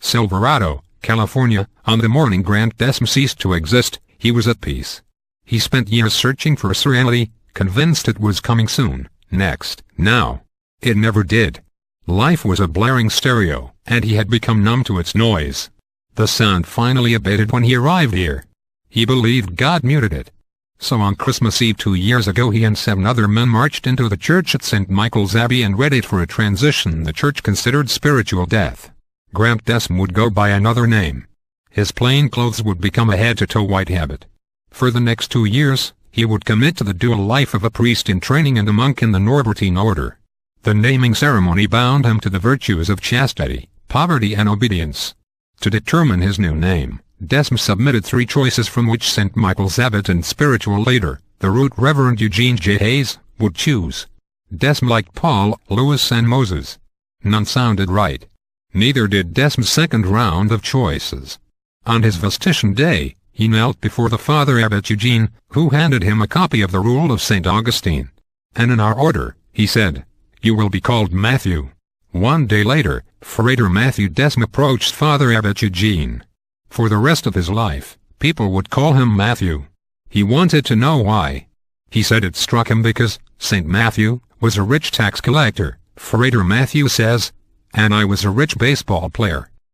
Silverado, California. On the morning Grant Desmond ceased to exist, he was at peace. He spent years searching for serenity, convinced it was coming soon, next, now. It never did. Life was a blaring stereo, and he had become numb to its noise. The sound finally abated when he arrived here. He believed God muted it. So on Christmas Eve 2 years ago he and 7 other men marched into the church at St. Michael's Abbey and readied for a transition the church considered spiritual death. Grant Desmond would go by another name. His plain clothes would become a head-to-toe white habit. For the next 2 years, he would commit to the dual life of a priest in training and a monk in the Norbertine order. The naming ceremony bound him to the virtues of chastity, poverty and obedience. To determine his new name, Desmond submitted 3 choices from which St. Michael's abbot and spiritual leader, the Right Reverend Eugene J. Hayes, would choose. Desmond liked Paul, Lewis and Moses. None sounded right. Neither did Desmond's second round of choices. On his Vestition Day, he knelt before the Father Abbot Eugene, who handed him a copy of the Rule of St. Augustine. "And in our order," he said, "you will be called Matthew." 1 day later, Frater Matthew Desmond approached Father Abbot Eugene. For the rest of his life, people would call him Matthew. He wanted to know why. He said it struck him because St. Matthew was a rich tax collector. Frater Matthew says, "And I was a rich baseball player."